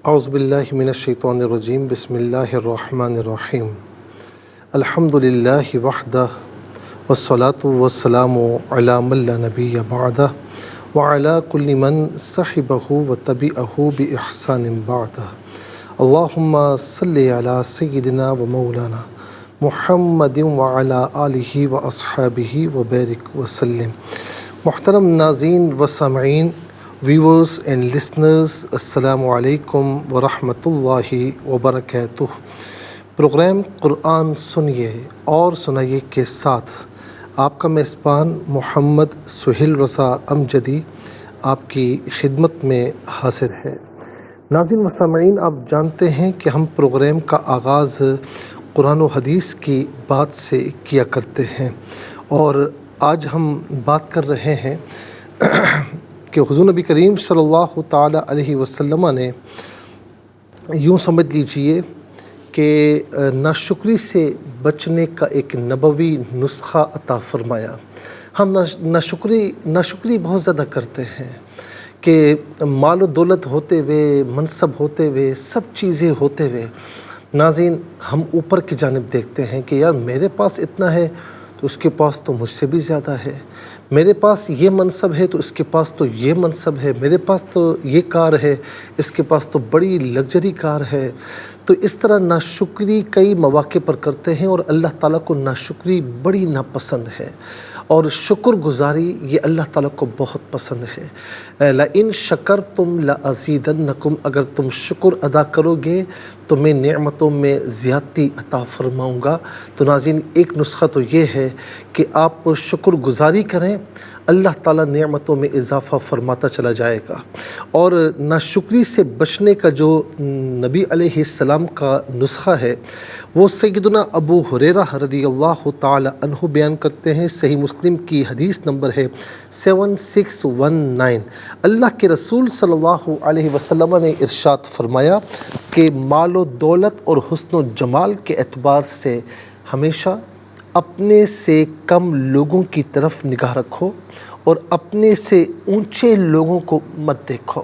اعوذ باللہ من الشیطان الرجیم بسم اللہ الرحمن الرحیم الحمد للہ وحدہ والصلاة والسلام علی من لا نبی بعدہ وعلی کل من صحبہ وتبعہ بإحسان بعدہ اللہم صلی علی سیدنا و مولانا محمد وعلی آلہ واصحابہ وبارک وسلم۔ محترم ناظرین و سامعین، ویورز اینڈ لسنرز، السلام علیکم ورحمۃ اللہ وبرکاتہ۔ پروگرام قرآن سنیے اور سنائیے کے ساتھ آپ کا میزبان محمد سہیل رضا امجدی آپ کی خدمت میں حاضر ہے۔ ناظرین و سامعین، آپ جانتے ہیں کہ ہم پروگرام کا آغاز قرآن و حدیث کی بات سے کیا کرتے ہیں، اور آج ہم بات کر رہے ہیں کہ حضور نبی کریم صلی اللہ تعالیٰ علیہ وسلم نے یوں سمجھ لیجئے کہ ناشکری سے بچنے کا ایک نبوی نسخہ عطا فرمایا۔ ہم ناشکری بہت زیادہ کرتے ہیں کہ مال و دولت ہوتے ہوئے، منصب ہوتے ہوئے، سب چیزیں ہوتے ہوئے ناظرین ہم اوپر کی جانب دیکھتے ہیں کہ یار میرے پاس اتنا ہے تو اس کے پاس تو مجھ سے بھی زیادہ ہے، میرے پاس یہ منصب ہے تو اس کے پاس تو یہ منصب ہے، میرے پاس تو یہ کار ہے، اس کے پاس تو بڑی لگژری کار ہے۔ تو اس طرح ناشکری کئی مواقع پر کرتے ہیں، اور اللہ تعالیٰ کو ناشکری بڑی ناپسند ہے، اور شکر گزاری یہ اللہ تعالیٰ کو بہت پسند ہے۔ لَإِن شَكَرْتُمْ لَأَزِيدَنَّكُمْ، اگر تم شکر ادا کرو گے تو میں نعمتوں میں زیادتی عطا فرماؤں گا۔ تو ناظرین ایک نسخہ تو یہ ہے کہ آپ شکر گزاری کریں، اللہ تعالیٰ نعمتوں میں اضافہ فرماتا چلا جائے گا۔ اور ناشکری سے بچنے کا جو نبی علیہ السلام کا نسخہ ہے وہ سیدنا ابو ہریرہ رضی اللہ تعالی عنہ بیان کرتے ہیں۔ صحیح مسلم کی حدیث نمبر ہے 7619۔ اللہ کے رسول صلی اللہ علیہ وسلم نے ارشاد فرمایا کہ مال و دولت اور حسن و جمال کے اعتبار سے ہمیشہ اپنے سے کم لوگوں کی طرف نگاہ رکھو اور اپنے سے اونچے لوگوں کو مت دیکھو۔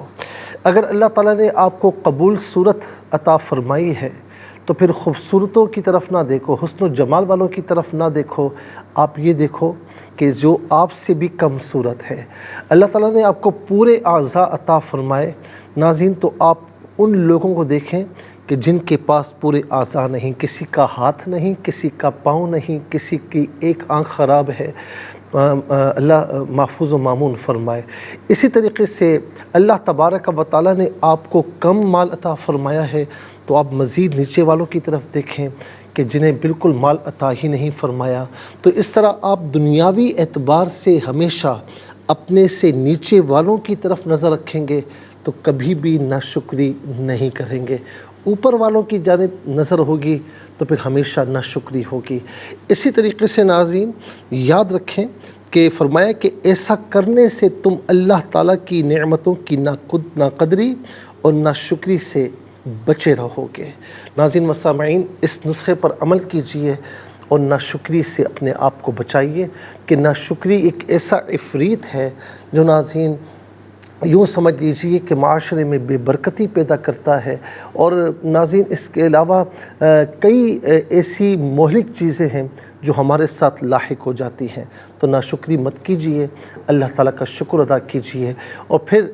اگر اللہ تعالیٰ نے آپ کو قبول صورت عطا فرمائی ہے تو پھر خوبصورتوں کی طرف نہ دیکھو، حسن و جمال والوں کی طرف نہ دیکھو، آپ یہ دیکھو کہ جو آپ سے بھی کم صورت ہے۔ اللہ تعالیٰ نے آپ کو پورے اعضاء عطا فرمائے ناظرین، تو آپ ان لوگوں کو دیکھیں کہ جن کے پاس پورے اعضاء نہیں، کسی کا ہاتھ نہیں، کسی کا پاؤں نہیں، کسی کی ایک آنکھ خراب ہے، اللہ محفوظ و مامون فرمائے۔ اسی طریقے سے اللہ تبارک و تعالیٰ نے آپ کو کم مال عطا فرمایا ہے تو آپ مزید نیچے والوں کی طرف دیکھیں کہ جنہیں بالکل مال عطا ہی نہیں فرمایا۔ تو اس طرح آپ دنیاوی اعتبار سے ہمیشہ اپنے سے نیچے والوں کی طرف نظر رکھیں گے تو کبھی بھی ناشکری نہیں کریں گے۔ اوپر والوں کی جانب نظر ہوگی تو پھر ہمیشہ ناشکری ہوگی۔ اسی طریقے سے ناظرین یاد رکھیں کہ فرمایا کہ ایسا کرنے سے تم اللہ تعالیٰ کی نعمتوں کی ناقدری اور ناشکری سے بچے رہو گے۔ ناظرین و سامعین، اس نسخے پر عمل کیجئے اور ناشکری سے اپنے آپ کو بچائیے کہ ناشکری ایک ایسا عفریت ہے جو ناظرین یوں سمجھ لیجئے کہ معاشرے میں بے برکتی پیدا کرتا ہے، اور ناظرین اس کے علاوہ کئی ایسی مہلک چیزیں ہیں جو ہمارے ساتھ لاحق ہو جاتی ہیں۔ تو ناشکری مت کیجئے، اللہ تعالیٰ کا شکر ادا کیجئے، اور پھر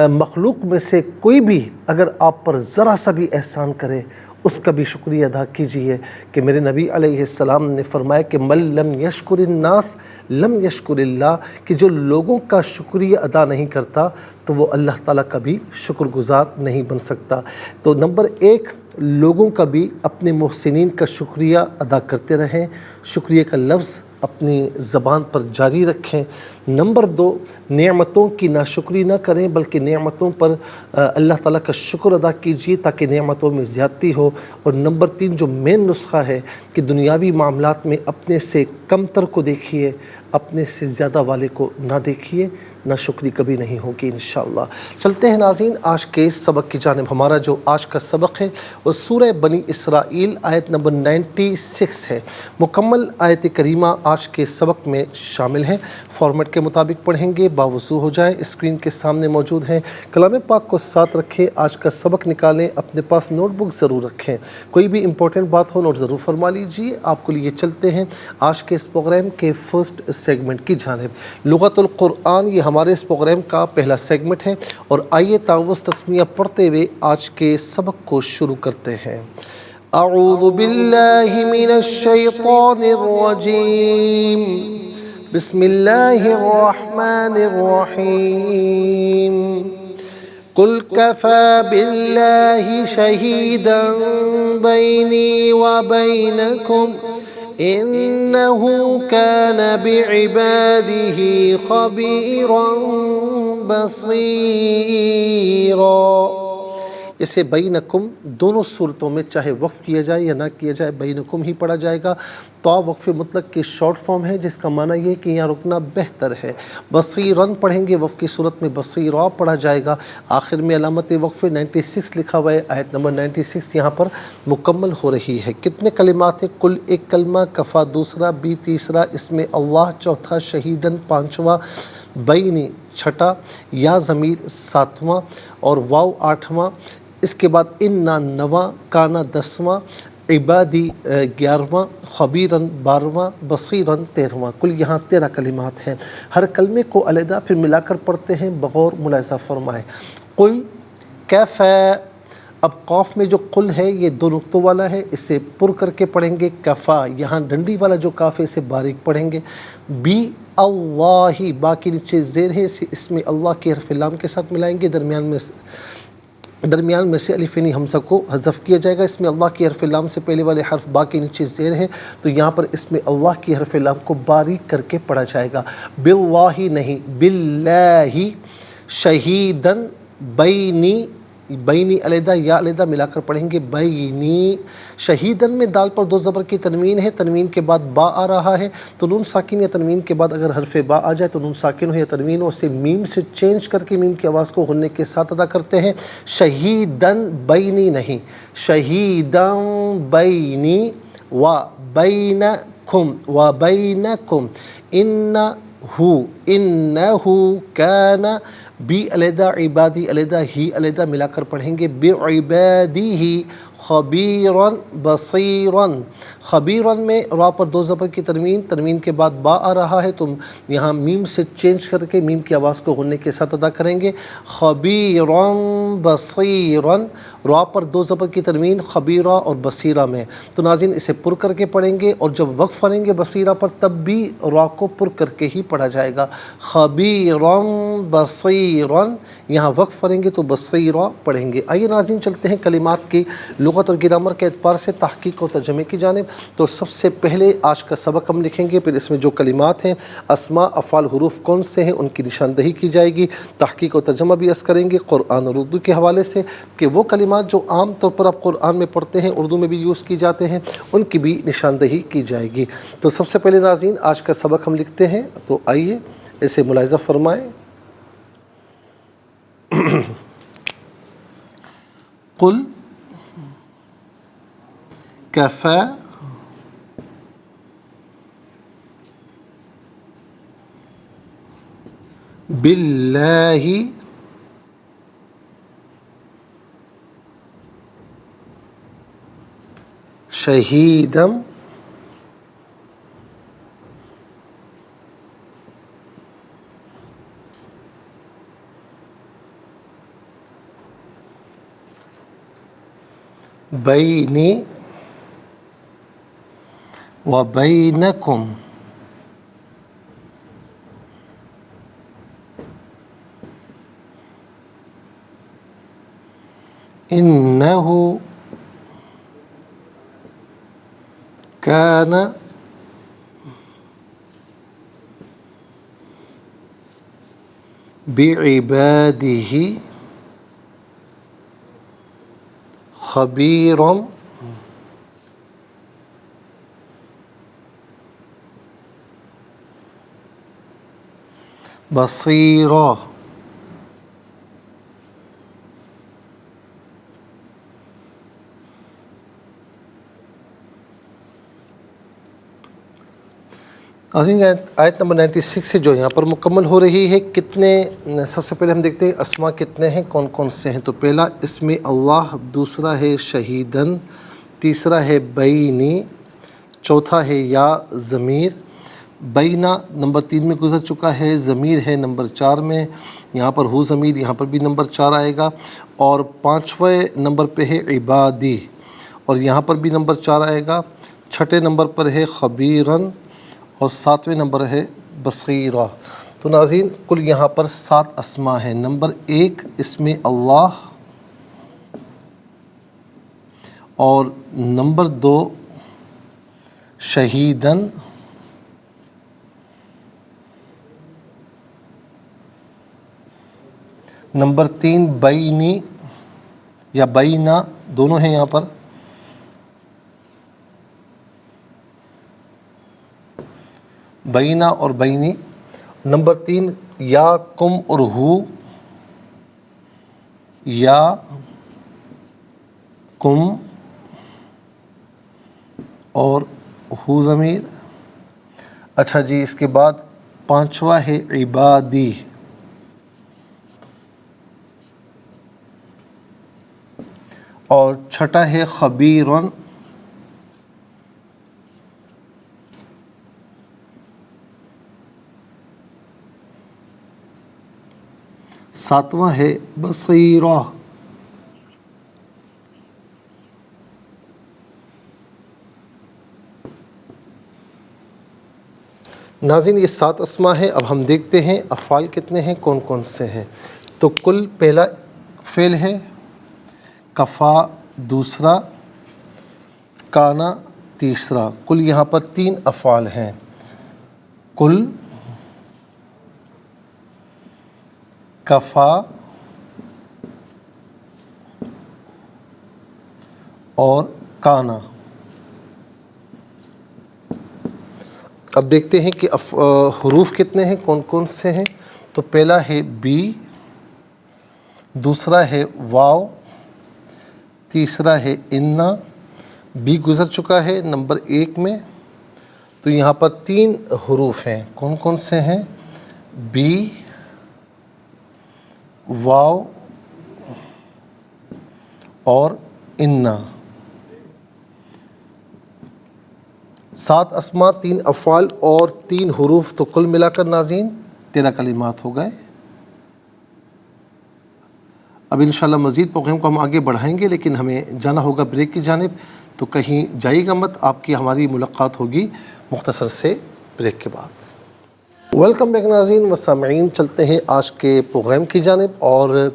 مخلوق میں سے کوئی بھی اگر آپ پر ذرا سا بھی احسان کرے اس کا بھی شکریہ ادا کیجئے کہ میرے نبی علیہ السلام نے فرمایا کہ من لم یشکر الناس لم یشکر اللہ، کہ جو لوگوں کا شکریہ ادا نہیں کرتا تو وہ اللہ تعالیٰ کا بھی شکر گزار نہیں بن سکتا۔ تو نمبر ایک، لوگوں کا بھی اپنے محسنین کا شکریہ ادا کرتے رہیں، شکریہ کا لفظ اپنی زبان پر جاری رکھیں۔ نمبر دو، نعمتوں کی ناشکری نہ کریں بلکہ نعمتوں پر اللہ تعالیٰ کا شکر ادا کیجیے تاکہ نعمتوں میں زیادتی ہو۔ اور نمبر تین جو مین نسخہ ہے کہ دنیاوی معاملات میں اپنے سے کم تر کو دیکھیے، اپنے سے زیادہ والے کو نہ دیکھیے۔ ناشکری کبھی نہیں ہوگی انشاءاللہ۔ چلتے ہیں ناظرین آج کے سبق کی جانب۔ ہمارا جو آج کا سبق ہے وہ سورہ بنی اسرائیل آیت نمبر 96 ہے۔ مکمل آیت کریمہ آج کے سبق میں شامل ہے۔ فارمیٹ کے مطابق پڑھیں گے، باوضو ہو جائیں، اسکرین کے سامنے موجود ہیں، کلام پاک کو ساتھ رکھیں، آج کا سبق نکالیں، اپنے پاس نوٹ بک ضرور رکھیں، کوئی بھی امپورٹنٹ بات ہو نوٹ ضرور فرما لیجیے۔ آپ کو لیے چلتے ہیں آج کے اس پروگرام کے فرسٹ سیگمنٹ کی جانب۔ لغت القرآن یہ ہمارے اس پروگرام کا پہلا سیگمنٹ ہے، اور آئیے تعوذ تسمیہ پڑھتے ہوئے آج کے سبق کو شروع کرتے ہیں۔ اعوذ باللہ من الشیطان الرجیم، بسم اللہ الرحمن الرحیم۔ قل کفی باللہ شہیدا بینی وبینکم انہ کان بعبادہ خبیرا بصیرا۔ اسے بینکم دونوں صورتوں میں چاہے وقف کیا جائے یا نہ کیا جائے بینکم ہی پڑھا جائے گا۔ تو وقف مطلق کی شارٹ فارم ہے، جس کا معنی یہ کہ یہاں رکنا بہتر ہے۔ بصیرن پڑھیں گے، وقف کی صورت میں بصیرا پڑھا جائے گا۔ آخر میں علامت وقف 96 لکھا ہوا ہے، آیت نمبر 96 یہاں پر مکمل ہو رہی ہے۔ کتنے کلمات ہیں؟ کل ایک کلمہ، کفا دوسرا، بی تیسرا، اس میں اللہ چوتھا، شہیدن پانچواں، بینی چھٹا، یا ضمیر ساتواں، اور واو آٹھواں، اس کے بعد انا نواں، کانا دسواں، عبادی 11واں، خبیرن 12واں، بصیرن 13واں۔ کل یہاں 13 کلمات ہیں۔ ہر کلمے کو علیحدہ پھر ملا کر پڑھتے ہیں، بغور ملاحظہ فرمائیں۔ قل کیفی، اب قاف میں جو قل ہے یہ 2 نقطوں والا ہے، اسے پر کر کے پڑھیں گے۔ کفا، یہاں ڈنڈی والا جو کاف ہے اسے باریک پڑھیں گے۔ بی اللہ، با کے نیچے زیر ہے، اس میں اللہ کے حرف لام کے ساتھ ملائیں گے، درمیان میں سے الف حمزہ کو حذف کیا جائے گا۔ اس میں اللہ کی حرف لام سے پہلے والے حرف با کے نیچے زیر ہے، تو یہاں پر اس میں اللہ کی حرف لام کو باریک کر کے پڑھا جائے گا۔ باللہ نہیں، باللہ، شہیدن بینی، بینی علیحدہ یا علیحدہ ملا کر پڑھیں گے، بینی۔ شہیدن میں دال پر 2 زبر کی تنوین ہے، تنوین کے بعد با آ رہا ہے، تو نون ساکن یا تنوین کے بعد اگر حرف با آ جائے تو نون ساکن ہو یا تنوین ہو، اسے میم سے چینج کر کے میم کی آواز کو غننے کے ساتھ ادا کرتے ہیں۔ شہیدن بینی نہیں، شہیدن بینی و بینکم، و بینکم، انہو کان، بی علیحدہ، عبادی علیحدہ، ہی علیحدہ ملا کر پڑھیں گے، بعبادہ خبیرن بصیرن۔ خبیرن میں را پر 2 زبر کی تنوین کے بعد با آ رہا ہے، تو یہاں میم سے چینج کر کے میم کی آواز کو غننے کے ساتھ ادا کریں گے، خبیرن بصیرن۔ را پر 2 زبر کی تنوین خبیرہ اور بصیرہ میں، تو ناظرین اسے پر کر کے پڑھیں گے، اور جب وقف پڑھیں گے بصیرہ پر تب بھی را کو پر کر کے ہی پڑھا جائے گا، خبیرن بصیرن۔ یہاں وقف پڑھیں گے تو بصیرہ پڑھیں گے۔ آئیے ناظرین چلتے ہیں کلمات کی لغت اور گرامر کے اعتبار سے تحقیق اور ترجمے کی جانب۔ تو سب سے پہلے آج کا سبق ہم لکھیں گے، پھر اس میں جو کلمات ہیں، اسماء، افعال، حروف کون سے ہیں ان کی نشاندہی کی جائے گی، تحقیق اور ترجمہ بھی عرض کریں گے قرآن اور اردو کے حوالے سے، کہ وہ کلمات جو عام طور پر آپ قرآن میں پڑھتے ہیں، اردو میں بھی یوز کی جاتے ہیں، ان کی بھی نشاندہی کی جائے گی۔ تو سب سے پہلے ناظرین آج کا سبق ہم لکھتے ہیں، تو آئیے اسے ملاحظہ فرمائیں۔ قل کفی باللہ شہیدم بینی و بینکم انہو کان بعبادہ خبیرا بصیرہ. آیت نمبر 96 سے جو یہاں پر مکمل ہو رہی ہے. کتنے، سب سے پہلے ہم دیکھتے ہیں اسما کتنے ہیں، کون کون سے ہیں. تو پہلا اسم اللہ، دوسرا ہے شہیدن، تیسرا ہے بینی، چوتھا ہے یا ضمیر. بینا نمبر 3 میں گزر چکا ہے، ضمیر ہے نمبر 4 میں، یہاں پر ہو ضمیر، یہاں پر بھی نمبر 4 آئے گا. اور 5ویں نمبر پہ ہے عبادی، اور یہاں پر بھی نمبر 4 آئے گا. 6 نمبر پر ہے خبیرن، اور 7ویں نمبر ہے بصیرہ. تو ناظرین کل یہاں پر 7 اسما ہیں. نمبر 1 اسم اللہ، اور نمبر 2 شہیدن، نمبر 3 بینی یا بینا، دونوں ہیں یہاں پر. بینا اور بینی. نمبر 3 یا کم اور ہو، یا کم اور ہو ضمیر. اچھا جی، اس کے بعد 5واں ہے عبادی، اور 6 ہے خبیرن، 7واں ہے بصیرہ. ناظرین یہ 7 اسما ہیں. اب ہم دیکھتے ہیں افعال کتنے ہیں، کون کون سے ہیں. تو کل پہلا فعل ہے کفا، دوسرا کانا، تیسرا. کل یہاں پر 3 افعال ہیں. کل، کفا اور کانا. اب دیکھتے ہیں کہ حروف کتنے ہیں، کون کون سے ہیں. تو پہلا ہے بی، دوسرا ہے واو، تیسرا ہے انا. بی گزر چکا ہے نمبر 1 میں. تو یہاں پر 3 حروف ہیں، کون کون سے ہیں، بی، واو اور انا. 7 اسما، 3 افعال اور 3 حروف. تو کل ملا کر ناظرین 13 کلمات ہو گئے. اب انشاءاللہ مزید پروگرام کو ہم آگے بڑھائیں گے، لیکن ہمیں جانا ہوگا بریک کی جانب. تو کہیں جائیے گا مت، آپ کی ہماری ملاقات ہوگی مختصر سے بریک کے بعد. ویلکم بیک ناظرین و سامعین، چلتے ہیں آج کے پروگرام کی جانب. اور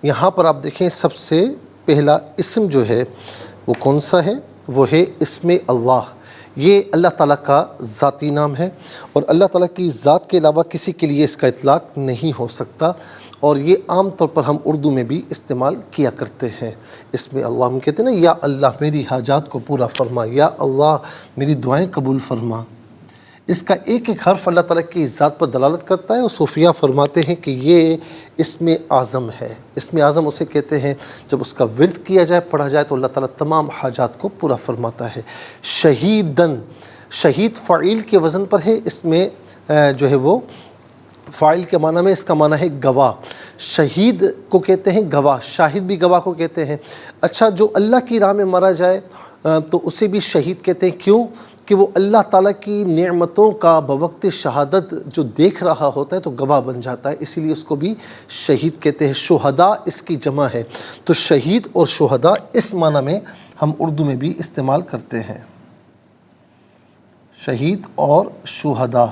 یہاں پر آپ دیکھیں سب سے پہلا اسم جو ہے وہ کون سا ہے، وہ ہے اسم اللہ. یہ اللہ تعالیٰ کا ذاتی نام ہے، اور اللہ تعالیٰ کی ذات کے علاوہ کسی کے لیے اس کا اطلاق نہیں ہو سکتا. اور یہ عام طور پر ہم اردو میں بھی استعمال کیا کرتے ہیں. اسم اللہ ہم کہتے ہیں نا، یا اللہ میری حاجات کو پورا فرما، یا اللہ میری دعائیں قبول فرما. اس کا ایک ایک حرف اللہ تعالیٰ کی ذات پر دلالت کرتا ہے. اور صوفیہ فرماتے ہیں کہ یہ اسم اعظم ہے. اسم اعظم اسے کہتے ہیں جب اس کا ورد کیا جائے، پڑھا جائے، تو اللہ تعالیٰ تمام حاجات کو پورا فرماتا ہے. شہیدن، شہید فعیل کے وزن پر ہے. اس میں جو ہے وہ فاعل کے معنی میں، اس کا معنی ہے گواہ. شہید کو کہتے ہیں گواہ، شاہد بھی گواہ کو کہتے ہیں. اچھا، جو اللہ کی راہ میں مارا جائے تو اسے بھی شہید کہتے ہیں. کیوں؟ کہ وہ اللہ تعالیٰ کی نعمتوں کا بوقت شہادت جو دیکھ رہا ہوتا ہے تو گواہ بن جاتا ہے، اسی لیے اس کو بھی شہید کہتے ہیں. شہداء اس کی جمع ہے. تو شہید اور شہداء اس معنی میں ہم اردو میں بھی استعمال کرتے ہیں، شہید اور شہداء.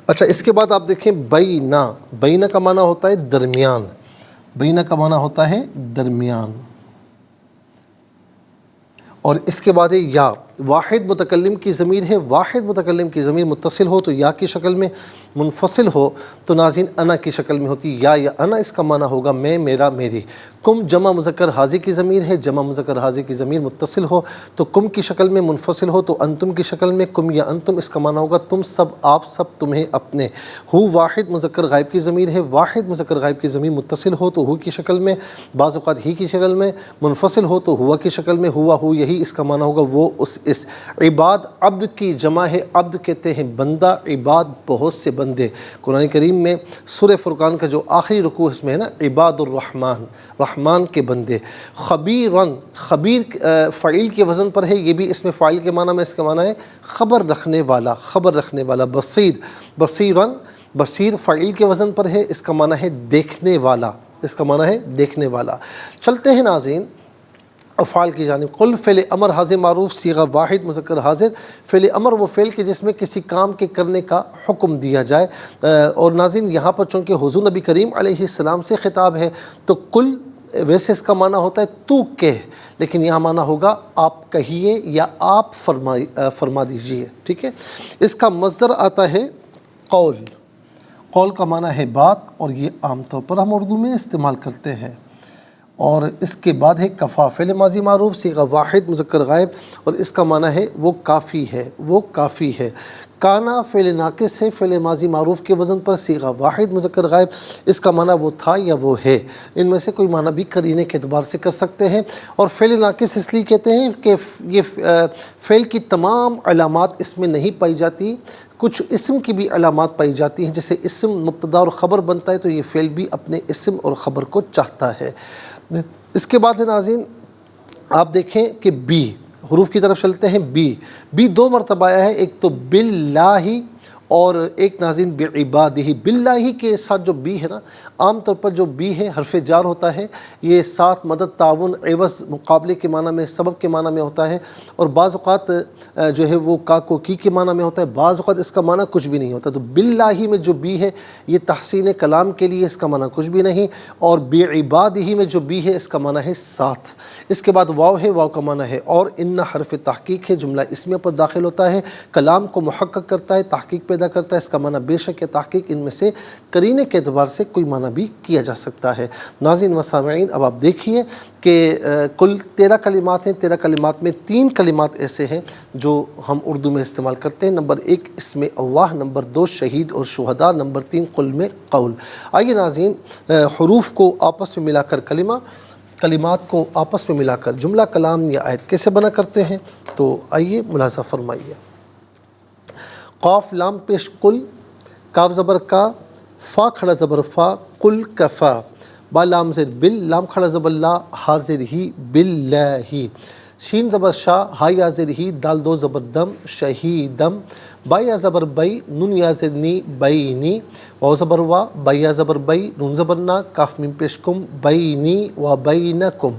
اچھا، اس کے بعد آپ دیکھیں بینا. بینا کا معنی ہوتا ہے درمیان. بینا کا معنی ہوتا ہے درمیان. اور اس کے بعد ہے یا. واحد متکلم کی ضمیر ہے، واحد متکلم کی ضمیر متصل ہو تو یا کی شکل میں، منفصل ہو تو ناظرین انا کی شکل میں ہوتی ہے، یا انا اس کا معنی ہوگا میں، میرا، میری۔ کم جمع مذکر حاضر کی ضمیر ہے، جمع مذکر حاضر کی ضمیر متصل ہو تو کم کی شکل میں، منفصل ہو تو انتم کی شکل میں، کم یا انتم اس کا معنی ہوگا تم سب، آپ سب، تمہیں، اپنے۔ ہو واحد مذکر غائب کی ضمیر ہے، واحد مذکر غائب کی ضمیر متصل ہو تو ہو کی شکل میں، بعض اوقات ہی کی شکل میں، منفصل ہو تو ہوا کی شکل میں، ہوا، ہو، یہی اس کا معنی ہوگا وہ، اس۔ عباد عبد کی جمع ہے، عبد کہتے ہیں بندہ، عباد بہت سے بندے۔ قرآن کریم میں سورہ فرقان کا جو آخری رکوع اس میں ہے نا، عباد الرحمن، رحمان کے بندے۔ خبیرن، خبیر فعیل کے وزن پر ہے، یہ بھی اس میں فاعل کے معنی میں، اس کا معنی ہے خبر رکھنے والا، خبر رکھنے والا۔ بصیر، بصیرن، بصیر فعیل کے وزن پر ہے، اس کا معنی ہے دیکھنے والا، اس کا معنی ہے دیکھنے والا۔ چلتے ہیں ناظرین افعال کی جانب۔ قل فعل امر حاضر معروف صیغہ واحد مذکر حاضر۔ فعل امر وہ فعل کے جس میں کسی کام کے کرنے کا حکم دیا جائے، اور ناظرین یہاں پر چونکہ حضور نبی کریم علیہ السلام سے خطاب ہے تو کل ویسے اس کا معنی ہوتا ہے تو کہہ، لیکن یہاں معنی ہوگا آپ کہیے یا آپ فرما دیجئے، ٹھیک ہے۔ اس کا مصدر آتا ہے قول، قول کا معنی ہے بات، اور یہ عام طور پر ہم اردو میں استعمال کرتے ہیں۔ اور اس کے بعد ہے کفا، فعل ماضی معروف صیغہ واحد مذکر غائب، اور اس کا معنی ہے وہ کافی ہے، وہ کافی ہے۔ کانا فعل ناقص ہے، فعل ماضی معروف کے وزن پر صیغہ واحد مذکر غائب، اس کا معنی وہ تھا یا وہ ہے۔ ان میں سے کوئی معنی بھی قرینے کے اعتبار سے کر سکتے ہیں۔ اور فعل ناقص اس لیے کہتے ہیں کہ یہ فعل کی تمام علامات اس میں نہیں پائی جاتی، کچھ اسم کی بھی علامات پائی جاتی ہیں، جیسے اسم مبتدا اور خبر بنتا ہے تو یہ فعل بھی اپنے اسم اور خبر کو چاہتا ہے۔ اس کے بعد ناظرین آپ دیکھیں کہ بی، حروف کی طرف چلتے ہیں۔ بی دو مرتبہ آیا ہے، ایک تو باللہ اور ایک ناظرین بعبادہ۔ باللہ کے ساتھ جو بی ہے نا، عام طور پر جو بی ہے حرف جار ہوتا ہے، یہ ساتھ مدد، تعاون، عوض، مقابلے کے معنی میں، سبب کے معنی میں ہوتا ہے، اور بعض اوقات جو ہے وہ کا کو کی کے معنی میں ہوتا ہے، بعض اوقات اس کا معنی کچھ بھی نہیں ہوتا۔ تو باللہ میں جو بی ہے یہ تحسین کلام کے لیے، اس کا معنی کچھ بھی نہیں، اور بعبادہ میں جو بی ہے اس کا معنی ہے ساتھ۔ اس کے بعد واو ہے، واو کا معنی ہے اور، ان حرف تحقیق ہے، جملہ اسمیہ پر داخل ہوتا ہے، کلام کو محقق کرتا ہے، تحقیق پیدا کرتا ہے، اس کا معنی بے شک ہے تحقیق۔ ان میں سے قرینے کے اعتبار سے کوئی معنی بھی کیا جا سکتا ہے۔ ناظرین و سامعین اب آپ دیکھیے کہ کل 13 کلمات ہیں، 13 کلمات میں 3 کلمات ایسے ہیں جو ہم اردو میں استعمال کرتے ہیں۔ نمبر 1 اسم اللہ، نمبر 2 شہید اور شہداء، نمبر 3 قل میں قول۔ آئیے ناظرین حروف کو آپس میں ملا کر کلمات کو آپس میں ملا کر جملہ، کلام یا آیت کیسے بنا کرتے ہیں، تو آئیے ملاحظہ فرمائیے۔ قاف لام پیش قل، کاف زبر کا، فا کھڑا زبر فا، قل کفا، با لام زیر بل، لام کھڑا زبر لا، حاضر ہی باللہ، شین زبر شا، ہا یا زیر ہی، دال دو زبر دم، شہیدم، با یا زبر بئی، نون یا زیر نی، بینی، واو زبر وا، با یا زبر بئی، نون زبر نا، کاف میم پیش کم، بینی و بینکم،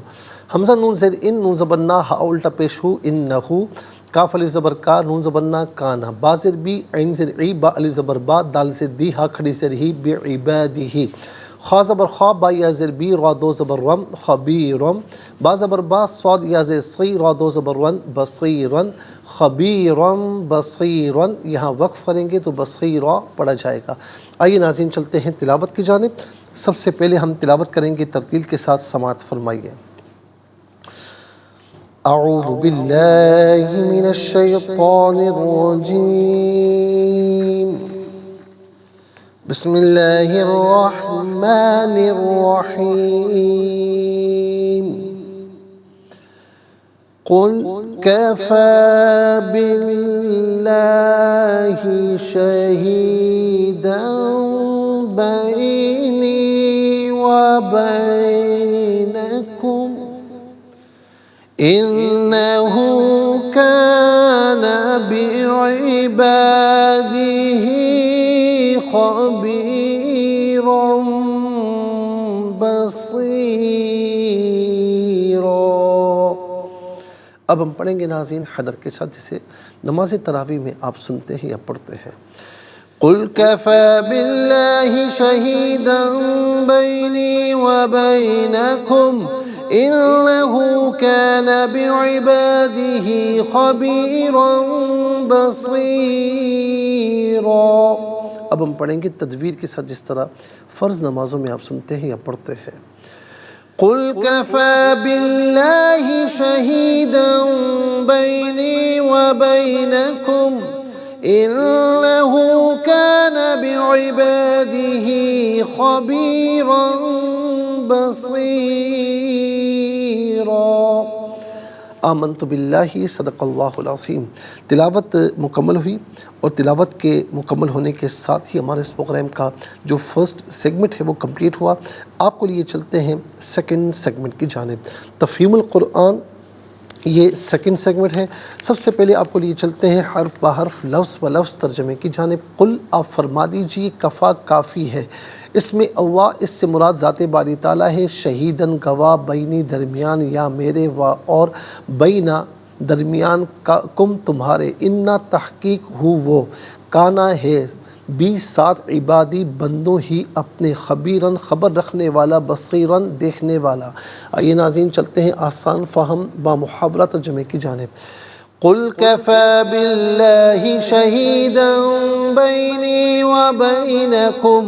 حمزہ نون زیر ان، نون زبر نا، ہا الٹا پیش ہو، انہو، کاف الف زبر کا، نون زبر نا، کانا، با زیر بی، عین زیر عی، با الف زبر با، دال زیر دی، ہا کھڑی زیر ہی، بعبادہ، خا زبر خا، با یا زیر بی، را دو زبر رم، خبیرم، با زبر با، صاد یا زیر صی، را دو زبر ون، بصیرن، خبیرم بصیرن، یہاں وقف کریں گے تو بصیرا پڑھا جائے گا۔ آئیے ناظرین چلتے ہیں تلاوت کی جانب۔ سب سے پہلے ہم تلاوت کریں گے ترتیل کے ساتھ، سماعت فرمائیے۔ اعوذ باللہ من الشیطان الرجیم، بسم اللہ الرحمن الرحیم، قل کفی باللہ شہیدا بینی و بینکم إِنَّهُ كَانَ بِعِبَادِهِ خَبِيرًا بَصِيرًا۔ اب ہم پڑھیں گے ناظرین حدر کے ساتھ، جسے نماز تراویح میں آپ سنتے ہیں یا پڑھتے ہیں۔ قُلْ كَفَى بِاللَّهِ شَهِيدًا بَيْنِي وَبَيْنَكُمْ إنه كان بعباده خبيرا بصيرا۔ اب ہم پڑھیں گے تدویر کے ساتھ جس طرح فرض نمازوں میں آپ سنتے ہیں یا پڑھتے ہیں۔ قل كفى بالله شهيدا بيني وبينكم إنه كان بعباده خبيرا بصيرا۔ آمنت باللہ صدق اللہ العظیم۔ تلاوت مکمل ہوئی، اور تلاوت کے مکمل ہونے کے ساتھ ہی ہمارے اس پروگرام کا جو فرسٹ سیگمنٹ ہے وہ کمپلیٹ ہوا۔ آپ کو لیے چلتے ہیں سیکنڈ سیگمنٹ کی جانب، تفہیم القرآن، یہ سیکنڈ سیگمنٹ ہے۔ سب سے پہلے آپ کو لیے چلتے ہیں حرف بحرف لفظ و لفظ ترجمے کی جانب۔ قل، آپ فرما دیجیے، کفا کافی ہے، اس میں اللہ، اس سے مراد ذات باری تعالیٰ ہے، شہیدن گواہ، بینی درمیان یا میرے، و اور بینا درمیان کا، کم تمہارے، انا تحقیق ہو وہ، کانا ہے بھی ساتھ عبادی بندوں ہی اپنے، خبیرن خبر رکھنے والا، بصیرن دیکھنے والا۔ آئیے ناظرین چلتے ہیں آسان فہم با محاورہ ترجمے کی جانب۔ قل کفی باللہ شہیدا بینی وبینکم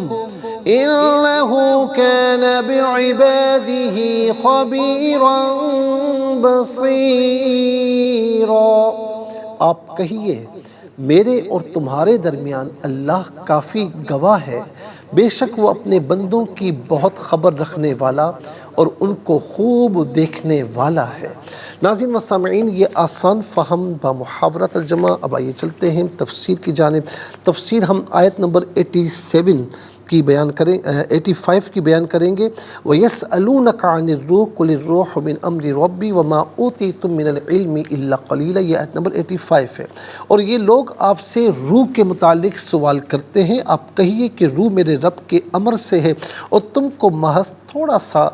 إنه كان بعباده خبيرا بصيرا۔ آپ کہیے، میرے اور تمہارے درمیان اللہ کافی گواہ ہے، بے شک وہ اپنے بندوں کی بہت خبر رکھنے والا اور ان کو خوب دیکھنے والا ہے۔ ناظرین و سامعین، یہ آسان فہم با محاورہ ترجمہ۔ اب آئیے چلتے ہیں تفسیر کی جانب۔ تفسیر ہم آیت نمبر 87 کی بیان کریں، 85 کی بیان کریں گے۔ وَيَسْأَلُونَكَ عَنِ الرُّوحِ قُلِ الرُّوحُ مِنْ أَمْرِ رَبِّي وَمَا أُوتِيتُم مِّنَ الْعِلْمِ إِلَّا قَلِيلًا، یہ آیت نمبر 85 ہے۔ اور یہ لوگ آپ سے روح کے متعلق سوال کرتے ہیں، آپ کہیے کہ روح میرے رب کے امر سے ہے اور تم کو محض تھوڑا سا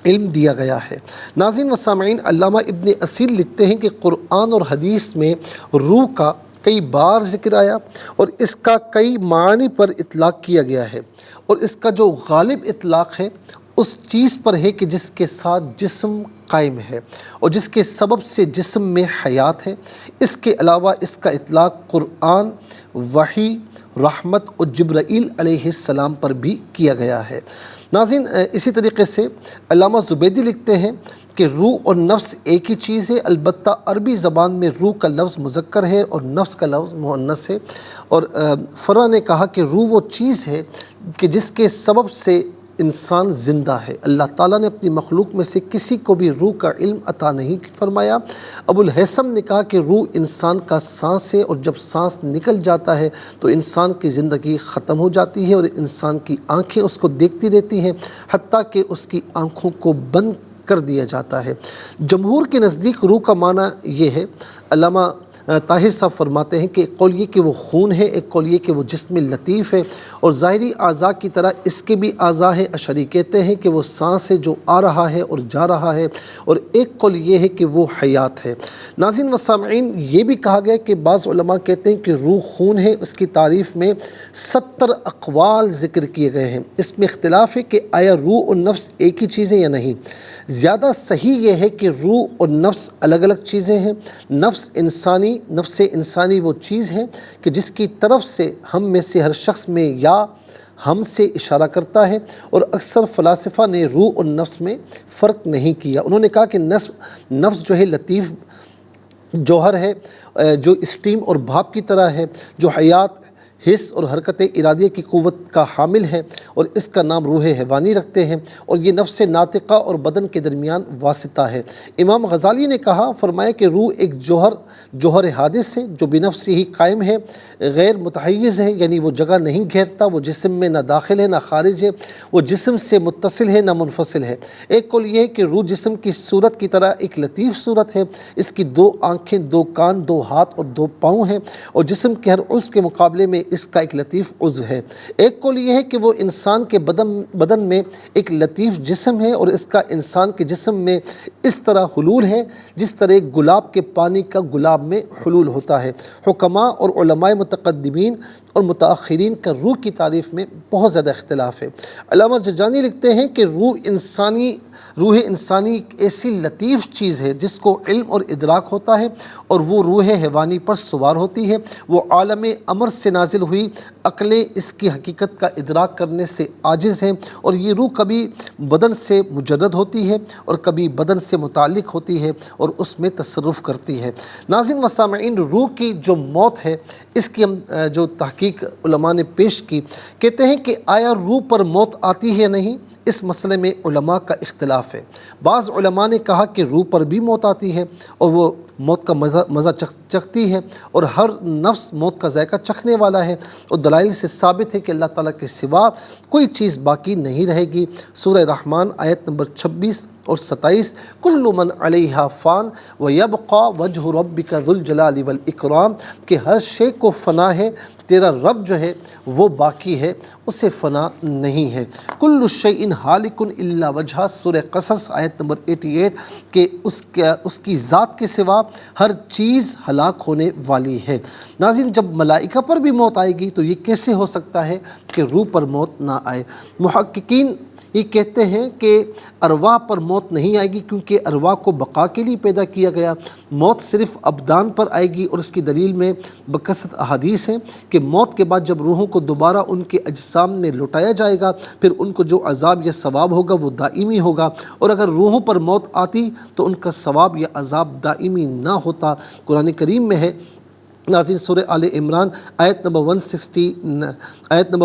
علم دیا گیا ہے۔ ناظرین و سامعین، علامہ ابن اثیر لکھتے ہیں کہ قرآن اور حدیث میں روح کا کئی بار ذکر آیا اور اس کا کئی معنی پر اطلاق کیا گیا ہے، اور اس کا جو غالب اطلاق ہے اس چیز پر ہے کہ جس کے ساتھ جسم قائم ہے اور جس کے سبب سے جسم میں حیات ہے۔ اس کے علاوہ اس کا اطلاق قرآن، وحی، رحمت اور جبرائیل علیہ السلام پر بھی کیا گیا ہے۔ ناظرین، اسی طریقے سے علامہ زبیدی لکھتے ہیں کہ روح اور نفس ایک ہی چیز ہے، البتہ عربی زبان میں روح کا لفظ مذکر ہے اور نفس کا لفظ مؤنث ہے۔ اور فرا نے کہا کہ روح وہ چیز ہے کہ جس کے سبب سے انسان زندہ ہے۔ اللہ تعالیٰ نے اپنی مخلوق میں سے کسی کو بھی روح کا علم عطا نہیں فرمایا۔ ابو الہیثم نے کہا کہ روح انسان کا سانس ہے، اور جب سانس نکل جاتا ہے تو انسان کی زندگی ختم ہو جاتی ہے اور انسان کی آنکھیں اس کو دیکھتی رہتی ہیں حتیٰ کہ اس کی آنکھوں کو بند کر دیا جاتا ہے۔ جمہور کے نزدیک روح کا معنی یہ ہے، علامہ طاہر صاحب فرماتے ہیں کہ ایک قول یہ کہ وہ خون ہے، ایک قول یہ کہ وہ جسم لطیف ہے اور ظاہری اعضاء کی طرح اس کے بھی اعضاء ہیں۔ اشعری کہتے ہیں کہ وہ سانس ہے جو آ رہا ہے اور جا رہا ہے، اور ایک قول یہ ہے کہ وہ حیات ہے۔ ناظرین و سامعین، یہ بھی کہا گیا کہ بعض علماء کہتے ہیں کہ روح خون ہے۔ اس کی تعریف میں 70 اقوال ذکر کیے گئے ہیں۔ اس میں اختلاف ہے کہ آیا روح اور نفس ایک ہی چیزیں یا نہیں۔ زیادہ صحیح یہ ہے کہ روح اور نفس الگ الگ چیزیں ہیں۔ نفس انسانی وہ چیز ہے کہ جس کی طرف سے ہم میں سے ہر شخص میں یا ہم سے اشارہ کرتا ہے، اور اکثر فلاسفہ نے روح اور نفس میں فرق نہیں کیا۔ انہوں نے کہا کہ نفس جو ہے لطیف جوہر ہے، جو اسٹیم اور بھاپ کی طرح ہے، جو حیات، حس اور حرکت ارادیہ کی قوت کا حامل ہے، اور اس کا نام روح حیوانی رکھتے ہیں، اور یہ نفس ناطقہ اور بدن کے درمیان واسطہ ہے۔ امام غزالی نے کہا، فرمایا کہ روح ایک جوہر حادث ہے جو بنفس ہی قائم ہے، غیر متحیز ہے، یعنی وہ جگہ نہیں گھیرتا، وہ جسم میں نہ داخل ہے نہ خارج ہے، وہ جسم سے متصل ہے نہ منفصل ہے۔ ایک قول یہ ہے کہ روح جسم کی صورت کی طرح ایک لطیف صورت ہے، اس کی 2 آنکھیں، 2 کان، 2 ہاتھ اور 2 پاؤں ہیں، اور جسم کے ہر عضو کے مقابلے میں اس کا ایک لطیف عضو ہے۔ ایک قول یہ ہے کہ وہ انسان کے بدن میں ایک لطیف جسم ہے، اور اس کا انسان کے جسم میں اس طرح حلول ہے جس طرح گلاب کے پانی کا گلاب میں حلول ہوتا ہے۔ حکماء اور علماء متقدمین اور متاخرین کا روح کی تعریف میں بہت زیادہ اختلاف ہے۔ علامہ جرجانی لکھتے ہیں کہ روح انسانی ایک ایسی لطیف چیز ہے جس کو علم اور ادراک ہوتا ہے، اور وہ روح حیوانی پر سوار ہوتی ہے۔ وہ عالم امر سے نازل ہوئی عقلیں اس کی حقیقت کا ادراک کرنے سے عاجز ہیں، اور یہ روح کبھی بدن سے مجرد ہوتی ہے اور کبھی بدن سے متعلق ہوتی ہے اور اس میں تصرف کرتی ہے۔ ناظرین و سامعین، روح کی جو موت ہے اس کی ہم جو تحقیق علماء نے پیش کی، کہتے ہیں کہ آیا روح پر موت آتی ہے یا نہیں، اس مسئلے میں علماء کا اختلاف ہے۔ بعض علماء نے کہا کہ روح پر بھی موت آتی ہے اور وہ موت کا مزہ چکھتی ہے، اور ہر نفس موت کا ذائقہ چکھنے والا ہے، اور دلائل سے ثابت ہے کہ اللہ تعالیٰ کے سوا کوئی چیز باقی نہیں رہے گی۔ سورہ رحمان آیت نمبر 26 اور 27، کل من علیہا فان ویبقى وجہ ربک ذو الجلال والاکرام، کہ ہر شے کو فنا ہے، تیرا رب جو ہے وہ باقی ہے، اسے فنا نہیں ہے۔ کل شیء ہالک الا وجہہ، سورہ قصص آیت نمبر 88، کہ اس کی ذات کے سوا ہر چیز ہلاک ہونے والی ہے۔ ناظرین، جب ملائکہ پر بھی موت آئے گی تو یہ کیسے ہو سکتا ہے کہ روح پر موت نہ آئے؟ محققین یہ کہتے ہیں کہ ارواح پر موت نہیں آئے گی، کیونکہ ارواح کو بقا کے لیے پیدا کیا گیا۔ موت صرف ابدان پر آئے گی، اور اس کی دلیل میں بکثرت احادیث ہیں کہ موت کے بعد جب روحوں کو دوبارہ ان کے اجسام میں لوٹایا جائے گا، پھر ان کو جو عذاب یا ثواب ہوگا وہ دائمی ہوگا، اور اگر روحوں پر موت آتی تو ان کا ثواب یا عذاب دائمی نہ ہوتا۔ قرآن کریم میں ہے، ناظرین، سورہ آل عمران آیت نمبر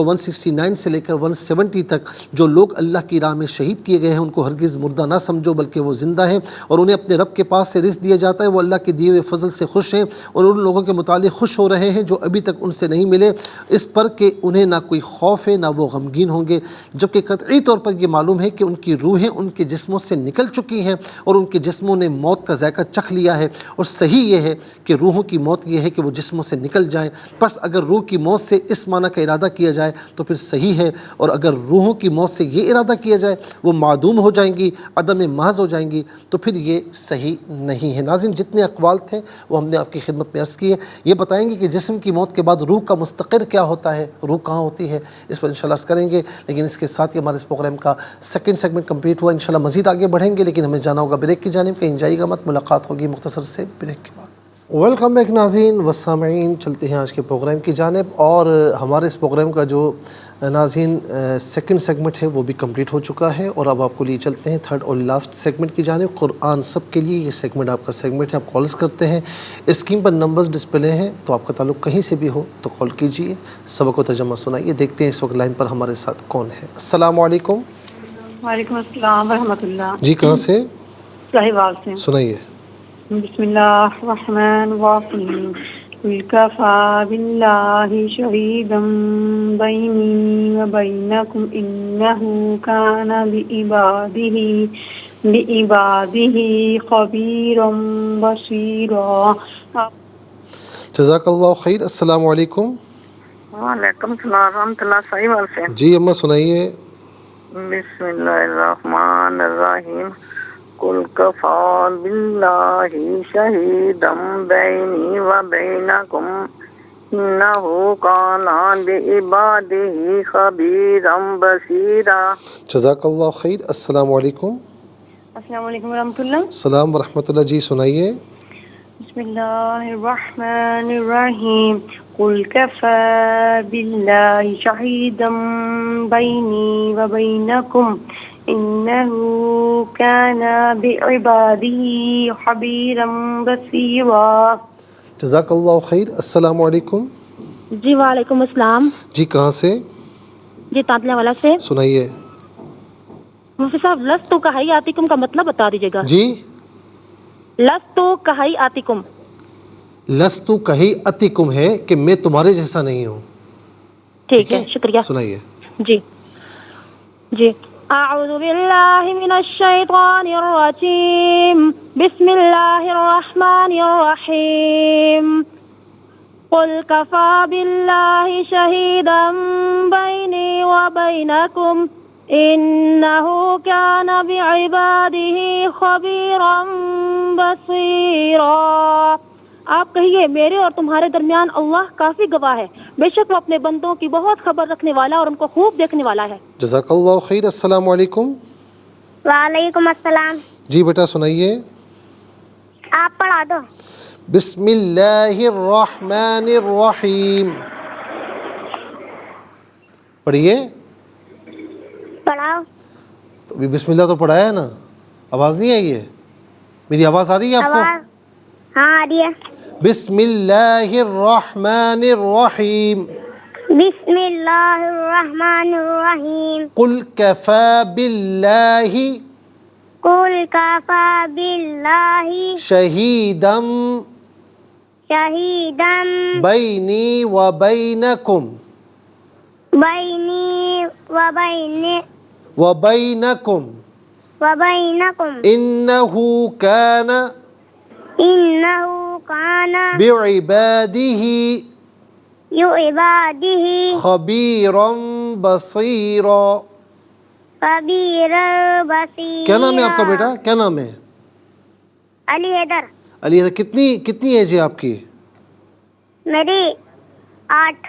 169 سے لے کر 170 تک، جو لوگ اللہ کی راہ میں شہید کیے گئے ہیں ان کو ہرگز مردہ نہ سمجھو بلکہ وہ زندہ ہیں، اور انہیں اپنے رب کے پاس سے رزق دیا جاتا ہے، وہ اللہ کے دیے ہوئے فضل سے خوش ہیں، اور ان لوگوں کے متعلق خوش ہو رہے ہیں جو ابھی تک ان سے نہیں ملے، اس پر کہ انہیں نہ کوئی خوف ہے نہ وہ غمگین ہوں گے، جبکہ قطعی طور پر یہ معلوم ہے کہ ان کی روحیں ان کے جسموں سے نکل چکی ہیں اور ان کے جسموں نے موت کا ذائقہ چکھ لیا ہے، اور صحیح یہ ہے کہ روحوں کی موت یہ ہے کہ وہ جسموں سے نکل جائیں۔ پس اگر روح کی موت سے اس معنی کا ارادہ کیا جائے تو پھر صحیح ہے، اور اگر روحوں کی موت سے یہ ارادہ کیا جائے وہ معدوم ہو جائیں گی، عدم محض ہو جائیں گی، تو پھر یہ صحیح نہیں ہے۔ ناظرین، جتنے اقوال تھے وہ ہم نے آپ کی خدمت میں عرض کیے۔ یہ بتائیں گے کہ جسم کی موت کے بعد روح کا مستقر کیا ہوتا ہے، روح کہاں ہوتی ہے، اس پر انشاءاللہ عرض کریں گے، لیکن اس کے ساتھ ہی ہمارے اس پروگرام کا سیکنڈ سیگمنٹ کمپلیٹ ہوا۔ انشاءاللہ مزید آگے بڑھیں گے، لیکن ہمیں جانا ہوگا بریک کی جانب، کہیں جائیے گا مت، ملاقات ہوگی مختصر سے بریک کے بعد۔ ویلکم بیک ناظرین و سامعین، چلتے ہیں آج کے پروگرام کی جانب، اور ہمارے اس پروگرام کا جو ناظرین سیکنڈ سیگمنٹ ہے وہ بھی کمپلیٹ ہو چکا ہے، اور اب آپ کو لیے چلتے ہیں تھرڈ اور لاسٹ سیگمنٹ کی جانب، قرآن سب کے لیے۔ یہ سیگمنٹ آپ کا سیگمنٹ ہے، آپ کالز کرتے ہیں، اسکرین پر نمبرز ڈسپلے ہیں، تو آپ کا تعلق کہیں سے بھی ہو تو کال کیجئے، سبق و ترجمہ سنائیے۔ دیکھتے ہیں اس وقت لائن پر ہمارے ساتھ کون ہے۔ السلام علیکم۔ وعلیکم السلام ورحمۃ اللہ۔ جی، کہاں سے؟ صاحبال سے۔ سنائیے۔ بسم اللہ الرحمن الرحیم۔ قل کفی باللہ شہیدا بینی و بینکم انہ کان بعبادہ خبیرا بصیرا۔ جزاک اللہ خیر۔ السلام علیکم۔ وعلیکم السلام ورحمۃ اللہ۔ صاحبال سے۔ جی اماں سنائیے۔ بسم اللہ الرحمن الرحیم۔ قل کفی باللہ شہیدا بینی و بینکم انہ کان بعبادہ خبیرا بصیرا۔ جزاک اللہ خیر۔ السلام علیکم۔ السلام علیکم ورحمۃ اللہ۔ السلام ورحمۃ اللہ۔ جی سنائیے۔ بسم اللہ الرحمن الرحیم۔ قل کفی باللہ شہیدا بینی و بینکم انہ کان بعبادہ خبیرا بصیرا۔ جزاک اللہ خیر۔ السلام علیکم۔ جی وعلیکم السلام۔ جی کہاں سے؟ جی تانتلے والا سے۔ سنائیے۔ مفتی صاحب، لستو کہیاتکم کا مطلب بتا دیجیے گا۔ جی، لستو کہیاتکم۔ لستو کہیاتکم ہے کہ میں تمہارے جیسا نہیں ہوں۔ ٹھیک ہے، شکریہ۔ سنائیے۔ جی اعوذ باللہ من الشیطان الرجیم، بسم اللہ الرحمن الرحیم۔ قل کفی باللہ شہیدا بینی و بینکم انہ کان بعبادہ خبیرا بصیرا۔ آپ کہیے میرے اور تمہارے درمیان اللہ کافی گواہ ہے، بے شک وہ اپنے بندوں کی بہت خبر رکھنے والا اور ان کو خوب دیکھنے والا ہے۔ جزاک اللہ خیر۔ السلام علیکم۔ وعلیکم السلام۔ جی بیٹا سنائیے۔ آپ پڑھا دو۔ بسم اللہ الرحمن الرحیم، پڑھیے۔ پڑھاؤ۔ تو ابھی بسم اللہ تو پڑھایا ہے نا، آواز نہیں آئی ہے؟ میری آواز آ رہی ہے آپ کو؟ آواز ہاں آ رہی ہے۔ بسم اللہ الرحمن الرحیم، بسم اللہ الرحمن الرحیم، قل کفی باللہ قل کفی باللہ شہیدا شہیدا بینی و بینکم بینی وبینکم وبینکم انہ کان انہ کان بعبادہ بعبادہ خبیرا بصیرا۔ خبیر بصیر۔ کیا نام ہے آپ کا بیٹا؟ کیا نام ہے؟ علی حیدر۔ علی حیدر، کتنی ایج ہے آپ کی؟ میری 8۔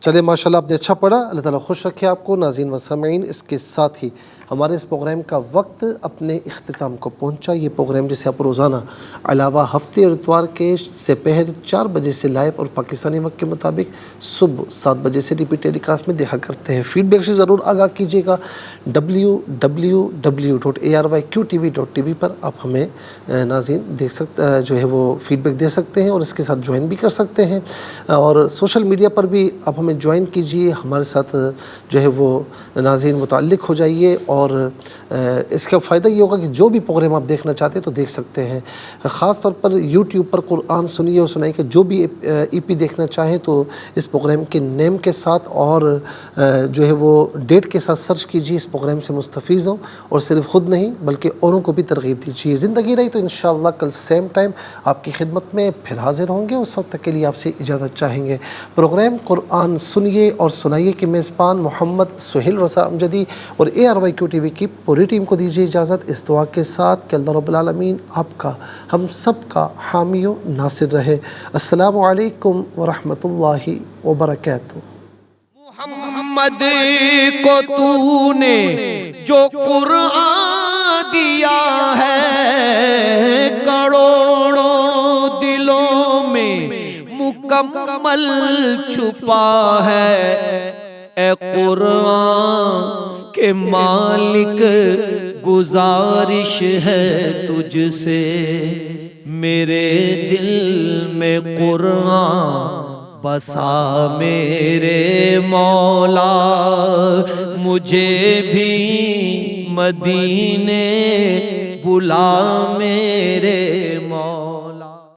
چلے ماشاءاللہ آپ نے اچھا پڑھا، اللہ تعالیٰ خوش رکھے آپ کو۔ ناظرین و سامعین، اس کے ساتھ ہی ہمارے اس پروگرام کا وقت اپنے اختتام کو پہنچا۔ یہ پروگرام جسے آپ روزانہ علاوہ ہفتے اور اتوار کے سپہر 4 بجے سے لائیو اور پاکستانی وقت کے مطابق صبح 7 بجے سے ریپیٹ ٹیلی کاسٹ میں دیکھا کرتے ہیں۔ فیڈ بیک سے ضرور آگاہ کیجیے گا۔ www.arYQTV.tv پر آپ ہمیں ناظرین دیکھ سکتے جو ہے وہ فیڈ بیک دے سکتے ہیں اور اس کے ساتھ جوائن بھی کر سکتے ہیں، اور سوشل میڈیا پر بھی آپ ہمیں جوائن کیجیے، ہمارے ساتھ جو ہے وہ ناظرین متعلق ہو جائیے، اور اس کا فائدہ یہ ہوگا کہ جو بھی پروگرام آپ دیکھنا چاہتے ہیں تو دیکھ سکتے ہیں۔ خاص طور پر یوٹیوب پر قرآن سنیے اور سنائیے کہ جو بھی ای پی دیکھنا چاہیں تو اس پروگرام کے نیم کے ساتھ اور جو ہے وہ ڈیٹ کے ساتھ سرچ کیجیے، اس پروگرام سے مستفیض ہوں اور صرف خود نہیں بلکہ اوروں کو بھی ترغیب دیجیے۔ زندگی رہی تو انشاءاللہ کل سیم ٹائم آپ کی خدمت میں پھر حاضر ہوں گے، اس وقت تک کے لیے آپ سے اجازت چاہیں گے۔ پروگرام قرآن سنیے اور سنائیے کے میزبان محمد سہیل رضا امجدی اور ARYQTV کی پوری ٹیم کو دیجیے اجازت، اس دعا کے ساتھ کہ اللہ رب العالمین آپ کا ہم سب کا حامی و ناصر رہے۔ السلام علیکم ورحمۃ اللہ وبرکاتہ۔ محمد کو تو نے جو قرآن دیا ہے، کروڑوں دلوں میں مکمل چھپا ہے۔ اے قرآن کے مالک گزارش ہے تجھ سے، میرے دل میں قرآن بسا میرے مولا، مجھے بھی مدینے بلا میرے مولا۔